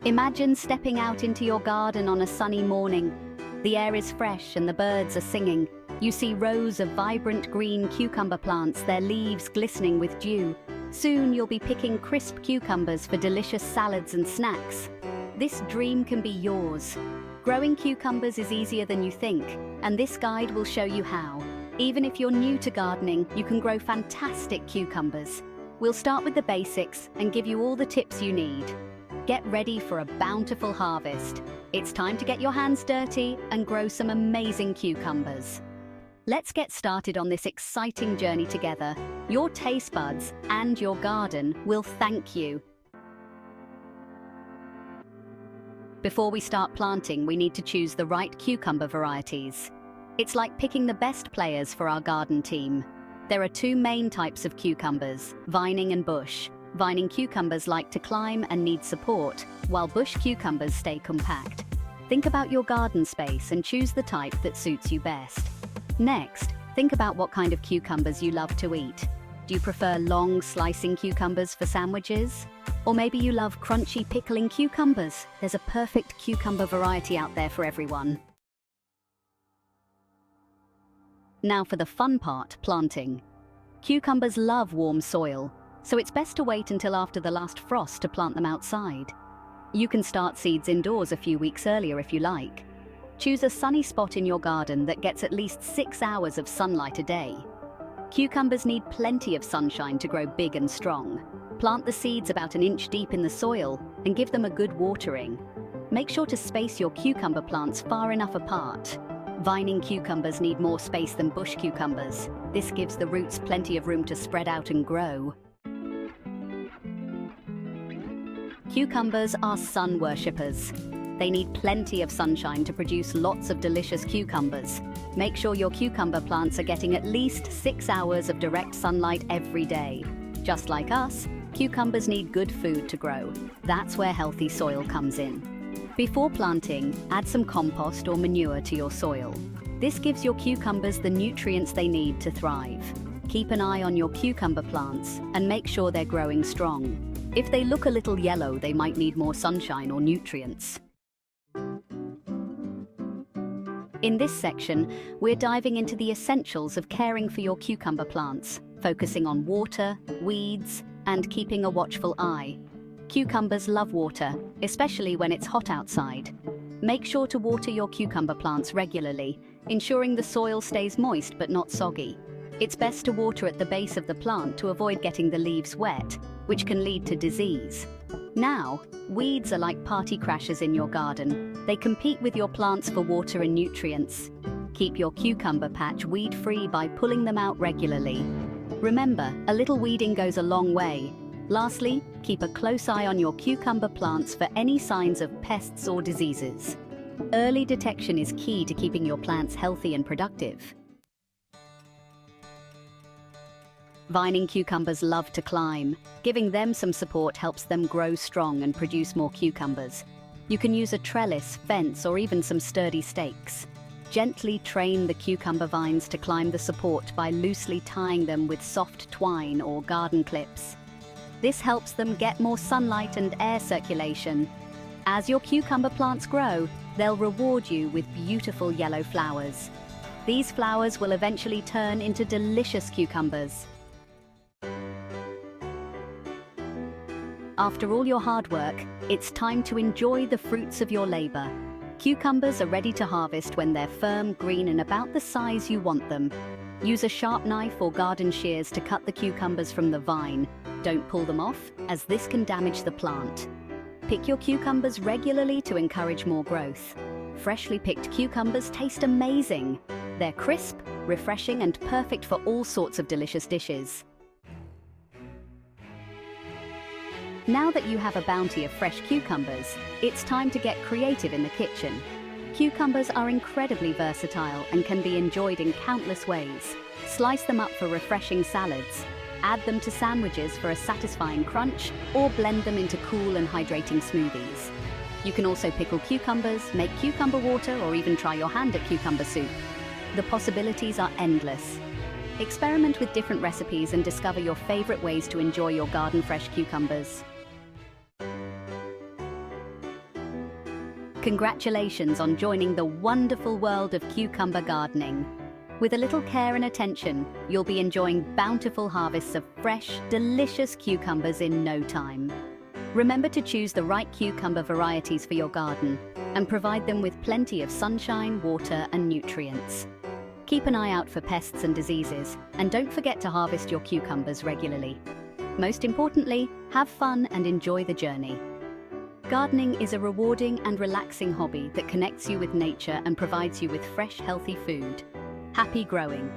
Imagine stepping out into your garden on a sunny morning. The air is fresh and the birds are singing. You see rows of vibrant green cucumber plants, their leaves glistening with dew. Soon you'll be picking crisp cucumbers for delicious salads and snacks. This dream can be yours. Growing cucumbers is easier than you think, and this guide will show you how. Even if you're new to gardening, you can grow fantastic cucumbers. We'll start with the basics and give you all the tips you need. Get ready for a bountiful harvest. It's time to get your hands dirty and grow some amazing cucumbers. Let's get started on this exciting journey together. Your taste buds and your garden will thank you. Before we start planting, we need to choose the right cucumber varieties. It's like picking the best players for our garden team. There are two main types of cucumbers, vining and bush. Vining cucumbers like to climb and need support, while bush cucumbers stay compact. Think about your garden space and choose the type that suits you best. Next, think about what kind of cucumbers you love to eat. Do you prefer long slicing cucumbers for sandwiches? Or maybe you love crunchy pickling cucumbers? There's a perfect cucumber variety out there for everyone. Now for the fun part, planting. Cucumbers love warm soil, so it's best to wait until after the last frost to plant them outside. You can start seeds indoors a few weeks earlier if you like. Choose a sunny spot in your garden that gets at least 6 hours of sunlight a day. Cucumbers need plenty of sunshine to grow big and strong. Plant the seeds about an inch deep in the soil and give them a good watering. Make sure to space your cucumber plants far enough apart. Vining cucumbers need more space than bush cucumbers. This gives the roots plenty of room to spread out and grow. Cucumbers are sun worshippers. They need plenty of sunshine to produce lots of delicious cucumbers. Make sure your cucumber plants are getting at least 6 hours of direct sunlight every day. Just like us, cucumbers need good food to grow. That's where healthy soil comes in. Before planting, add some compost or manure to your soil. This gives your cucumbers the nutrients they need to thrive. Keep an eye on your cucumber plants and make sure they're growing strong. If they look a little yellow, they might need more sunshine or nutrients. In this section, we're diving into the essentials of caring for your cucumber plants, focusing on water, weeds, and keeping a watchful eye. Cucumbers love water, especially when it's hot outside. Make sure to water your cucumber plants regularly, ensuring the soil stays moist but not soggy. It's best to water at the base of the plant to avoid getting the leaves wet, which can lead to disease. Now, weeds are like party crashers in your garden. They compete with your plants for water and nutrients. Keep your cucumber patch weed-free by pulling them out regularly. Remember, a little weeding goes a long way. Lastly, keep a close eye on your cucumber plants for any signs of pests or diseases. Early detection is key to keeping your plants healthy and productive. Vining cucumbers love to climb. Giving them some support helps them grow strong and produce more cucumbers. You can use a trellis, fence, or even some sturdy stakes. Gently train the cucumber vines to climb the support by loosely tying them with soft twine or garden clips. This helps them get more sunlight and air circulation. As your cucumber plants grow, they'll reward you with beautiful yellow flowers. These flowers will eventually turn into delicious cucumbers. After all your hard work, it's time to enjoy the fruits of your labor. Cucumbers are ready to harvest when they're firm, green, and about the size you want them. Use a sharp knife or garden shears to cut the cucumbers from the vine. Don't pull them off, as this can damage the plant. Pick your cucumbers regularly to encourage more growth. Freshly picked cucumbers taste amazing. They're crisp, refreshing, and perfect for all sorts of delicious dishes. Now that you have a bounty of fresh cucumbers, it's time to get creative in the kitchen. Cucumbers are incredibly versatile and can be enjoyed in countless ways. Slice them up for refreshing salads, add them to sandwiches for a satisfying crunch, or blend them into cool and hydrating smoothies. You can also pickle cucumbers, make cucumber water, or even try your hand at cucumber soup. The possibilities are endless. Experiment with different recipes and discover your favorite ways to enjoy your garden fresh cucumbers. Congratulations on joining the wonderful world of cucumber gardening. With a little care and attention, you'll be enjoying bountiful harvests of fresh, delicious cucumbers in no time. Remember to choose the right cucumber varieties for your garden and provide them with plenty of sunshine, water, and nutrients. Keep an eye out for pests and diseases, and don't forget to harvest your cucumbers regularly. Most importantly, have fun and enjoy the journey. Gardening is a rewarding and relaxing hobby that connects you with nature and provides you with fresh, healthy food. Happy growing!